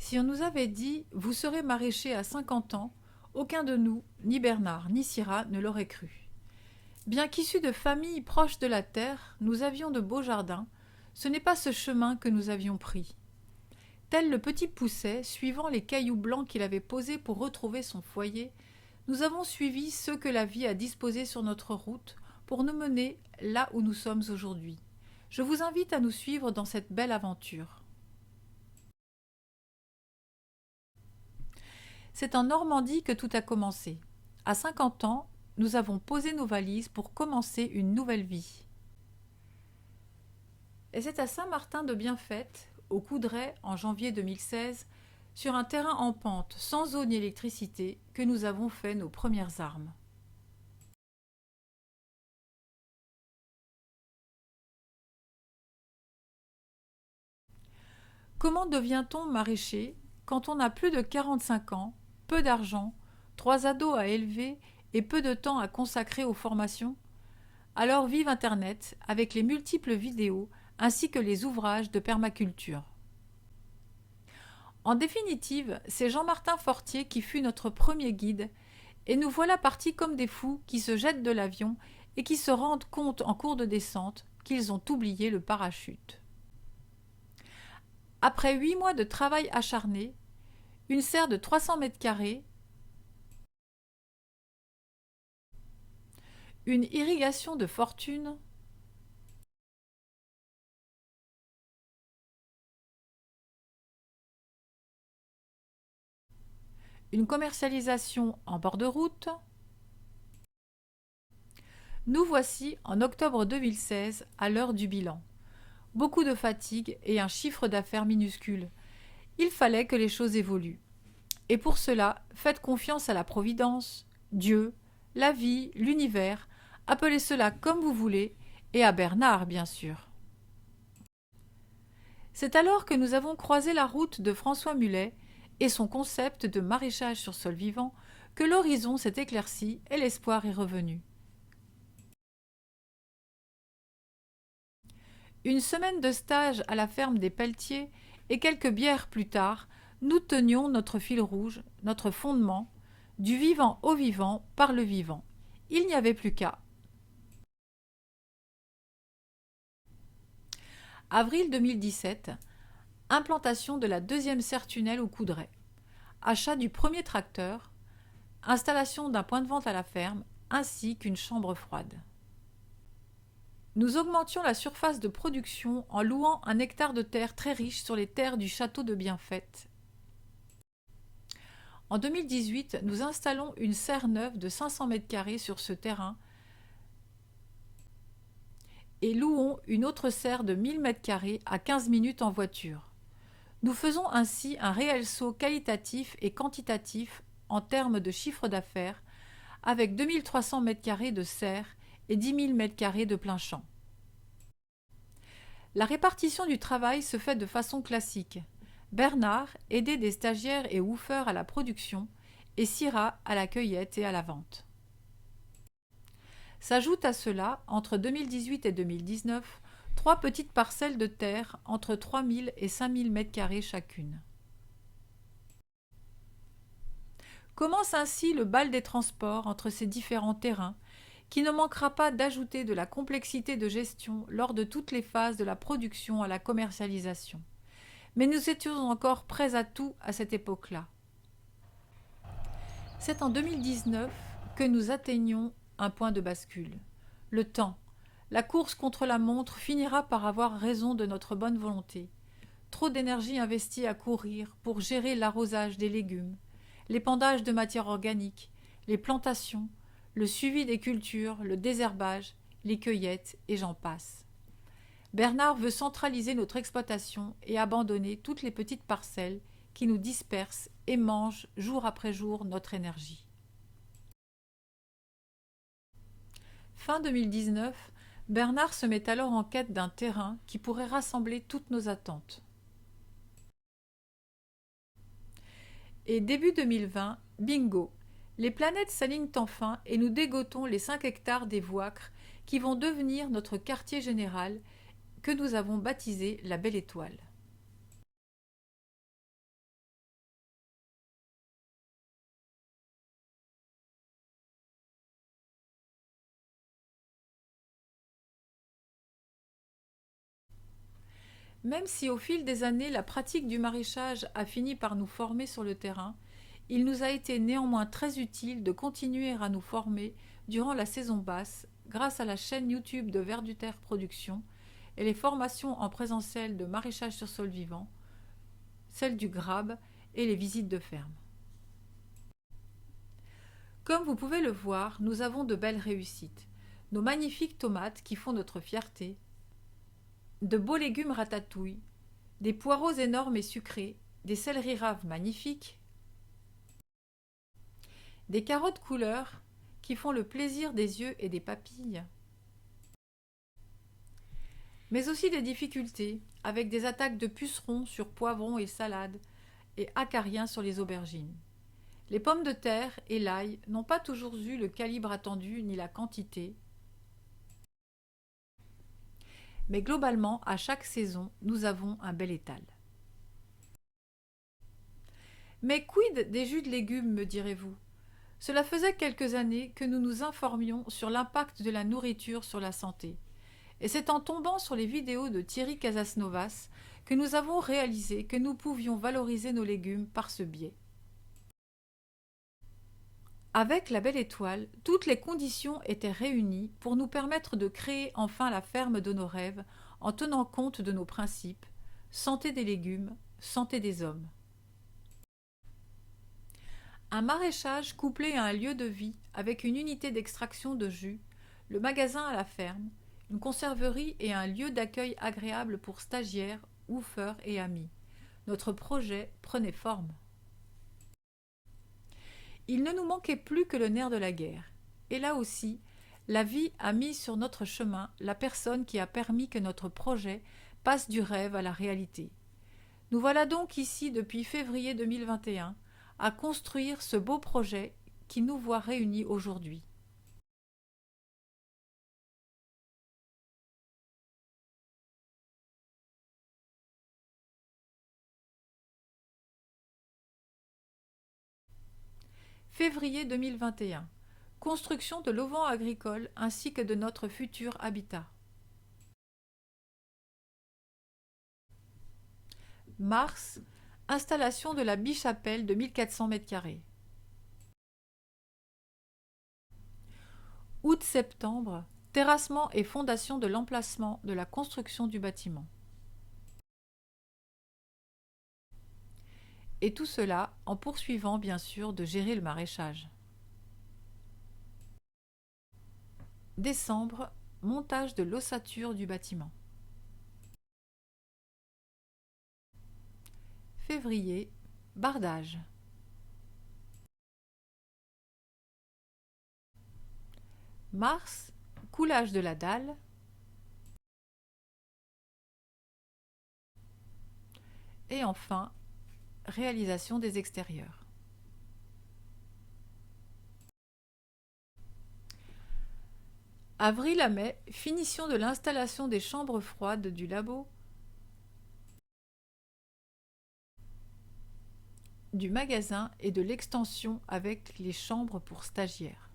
Si on nous avait dit « Vous serez maraîcher à 50 ans », aucun de nous, ni Bernard, ni Syrah, ne l'aurait cru. Bien qu'issus de familles proches de la terre, nous avions de beaux jardins. Ce n'est pas ce chemin que nous avions pris. Tel le petit Pousset, suivant les cailloux blancs qu'il avait posés pour retrouver son foyer, nous avons suivi ceux que la vie a disposés sur notre route pour nous mener là où nous sommes aujourd'hui. Je vous invite à nous suivre dans cette belle aventure. C'est en Normandie que tout a commencé. À 50 ans, nous avons posé nos valises pour commencer une nouvelle vie. Et c'est à Saint-Martin-de-Bienfaite, au Coudray, en janvier 2016, sur un terrain en pente, sans eau ni électricité, que nous avons fait nos premières armes. Comment devient-on maraîcher quand on a plus de 45 ans, peu d'argent, 3 ados à élever et peu de temps à consacrer aux formations? Alors vive Internet avec les multiples vidéos ainsi que les ouvrages de permaculture. En définitive, c'est Jean-Martin Fortier qui fut notre premier guide, et nous voilà partis comme des fous qui se jettent de l'avion et qui se rendent compte en cours de descente qu'ils ont oublié le parachute. Après 8 mois de travail acharné, une serre de 300 mètres carrés, une irrigation de fortune, une commercialisation en bord de route, nous voici en octobre 2016 à l'heure du bilan. Beaucoup de fatigue et un chiffre d'affaires minuscule. Il fallait que les choses évoluent. Et pour cela, faites confiance à la Providence, Dieu, la vie, l'univers, appelez cela comme vous voulez, et à Bernard, bien sûr. C'est alors que nous avons croisé la route de François Mullet et son concept de maraîchage sur sol vivant, que l'horizon s'est éclairci et l'espoir est revenu. Une semaine de stage à la ferme des Pelletiers et quelques bières plus tard, nous tenions notre fil rouge, notre fondement, du vivant au vivant par le vivant. Il n'y avait plus qu'à. Avril 2017, implantation de la deuxième serre tunnel au Coudray. Achat du premier tracteur, installation d'un point de vente à la ferme, ainsi qu'une chambre froide. Nous augmentions la surface de production en louant un hectare de terre très riche sur les terres du château de Bienfaite. En 2018, nous installons une serre neuve de 500 mètres carrés sur ce terrain et louons une autre serre de 1000 mètres carrés à 15 minutes en voiture. Nous faisons ainsi un réel saut qualitatif et quantitatif en termes de chiffre d'affaires avec 2300 mètres carrés de serre et 10 000 mètres carrés de plein champ. La répartition du travail se fait de façon classique. Bernard, aidé des stagiaires et woofers à la production, et Syrah à la cueillette et à la vente. S'ajoutent à cela, entre 2018 et 2019, 3 petites parcelles de terre entre 3000 et 5000 mètres carrés chacune. Commence ainsi le bal des transports entre ces différents terrains, qui ne manquera pas d'ajouter de la complexité de gestion lors de toutes les phases de la production à la commercialisation. Mais nous étions encore prêts à tout à cette époque-là. C'est en 2019 que nous atteignons un point de bascule. Le temps, la course contre la montre finira par avoir raison de notre bonne volonté. Trop d'énergie investie à courir pour gérer l'arrosage des légumes, l'épandage de matière organique, les plantations, le suivi des cultures, le désherbage, les cueillettes et j'en passe. Bernard veut centraliser notre exploitation et abandonner toutes les petites parcelles qui nous dispersent et mangent jour après jour notre énergie. Fin 2019, Bernard se met alors en quête d'un terrain qui pourrait rassembler toutes nos attentes. Et début 2020, bingo, les planètes s'alignent enfin et nous dégotons les 5 hectares des Vouacres qui vont devenir notre quartier général que nous avons baptisé la Belle Étoile. Même si au fil des années la pratique du maraîchage a fini par nous former sur le terrain, il nous a été néanmoins très utile de continuer à nous former durant la saison basse grâce à la chaîne YouTube de Vers du Terre Productions et les formations en présentiel de maraîchage sur sol vivant, celles du GRAB et les visites de ferme. Comme vous pouvez le voir, nous avons de belles réussites. Nos magnifiques tomates qui font notre fierté, de beaux légumes ratatouille, des poireaux énormes et sucrés, des céleris raves magnifiques, des carottes couleur qui font le plaisir des yeux et des papilles, mais aussi des difficultés avec des attaques de pucerons sur poivrons et salades et acariens sur les aubergines. Les pommes de terre et l'ail n'ont pas toujours eu le calibre attendu ni la quantité, mais globalement, à chaque saison, nous avons un bel étal. Mais quid des jus de légumes, me direz-vous? Cela faisait quelques années que nous nous informions sur l'impact de la nourriture sur la santé. Et c'est en tombant sur les vidéos de Thierry Casasnovas que nous avons réalisé que nous pouvions valoriser nos légumes par ce biais. Avec la Belle Étoile, toutes les conditions étaient réunies pour nous permettre de créer enfin la ferme de nos rêves en tenant compte de nos principes, santé des légumes, santé des hommes. Un maraîchage couplé à un lieu de vie avec une unité d'extraction de jus, le magasin à la ferme, une conserverie et un lieu d'accueil agréable pour stagiaires, woofers et amis. Notre projet prenait forme. Il ne nous manquait plus que le nerf de la guerre. Et là aussi, la vie a mis sur notre chemin la personne qui a permis que notre projet passe du rêve à la réalité. Nous voilà donc ici depuis février 2021 à construire ce beau projet qui nous voit réunis aujourd'hui. Février 2021. Construction de l'auvent agricole ainsi que de notre futur habitat. Mars. Installation de la bichapelle de 1400 m². Août-septembre. Terrassement et fondation de l'emplacement de la construction du bâtiment. Et tout cela en poursuivant bien sûr de gérer le maraîchage. Décembre, montage de l'ossature du bâtiment. Février, bardage. Mars, coulage de la dalle. Et enfin, réalisation des extérieurs. Avril à mai, finition de l'installation des chambres froides du labo, du magasin et de l'extension avec les chambres pour stagiaires.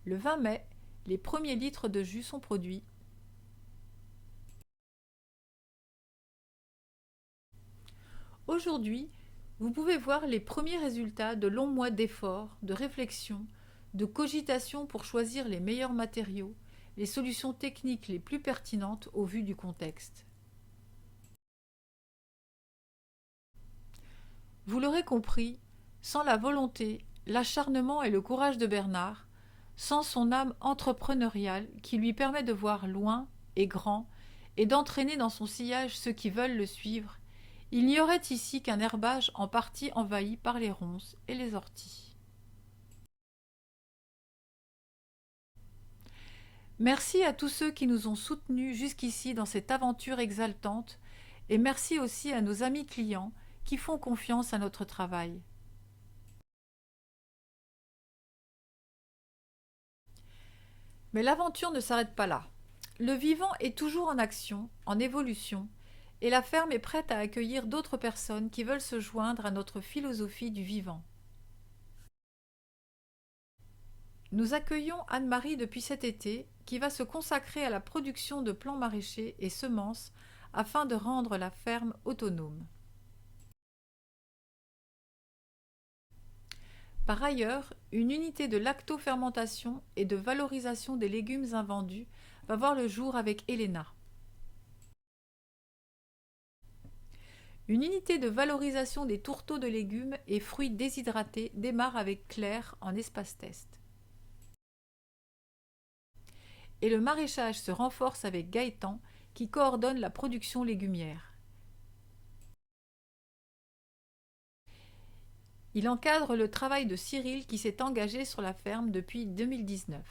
Le 20 mai, les premiers litres de jus sont produits. Aujourd'hui, vous pouvez voir les premiers résultats de longs mois d'efforts, de réflexion, de cogitation pour choisir les meilleurs matériaux, les solutions techniques les plus pertinentes au vu du contexte. Vous l'aurez compris, sans la volonté, l'acharnement et le courage de Bernard, sans son âme entrepreneuriale qui lui permet de voir loin et grand et d'entraîner dans son sillage ceux qui veulent le suivre, il n'y aurait ici qu'un herbage en partie envahi par les ronces et les orties. Merci à tous ceux qui nous ont soutenus jusqu'ici dans cette aventure exaltante et merci aussi à nos amis clients qui font confiance à notre travail. Mais l'aventure ne s'arrête pas là. Le vivant est toujours en action, en évolution, et la ferme est prête à accueillir d'autres personnes qui veulent se joindre à notre philosophie du vivant. Nous accueillons Anne-Marie depuis cet été, qui va se consacrer à la production de plants maraîchers et semences afin de rendre la ferme autonome. Par ailleurs, une unité de lactofermentation et de valorisation des légumes invendus va voir le jour avec Elena. Une unité de valorisation des tourteaux de légumes et fruits déshydratés démarre avec Claire en espace test. Et le maraîchage se renforce avec Gaëtan qui coordonne la production légumière. Il encadre le travail de Cyril qui s'est engagé sur la ferme depuis 2019.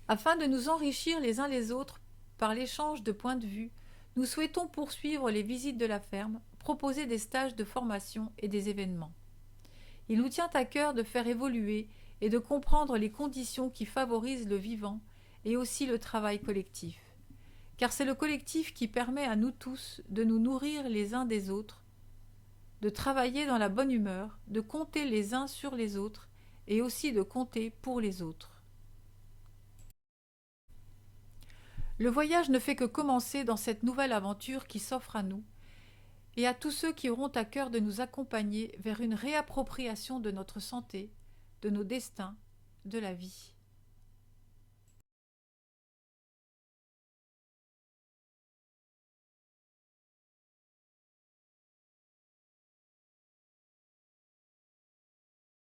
Afin de nous enrichir les uns les autres par l'échange de points de vue, nous souhaitons poursuivre les visites de la ferme, proposer des stages de formation et des événements. Il nous tient à cœur de faire évoluer et de comprendre les conditions qui favorisent le vivant et aussi le travail collectif. Car c'est le collectif qui permet à nous tous de nous nourrir les uns des autres, de travailler dans la bonne humeur, de compter les uns sur les autres et aussi de compter pour les autres. Le voyage ne fait que commencer dans cette nouvelle aventure qui s'offre à nous et à tous ceux qui auront à cœur de nous accompagner vers une réappropriation de notre santé, de nos destins, de la vie.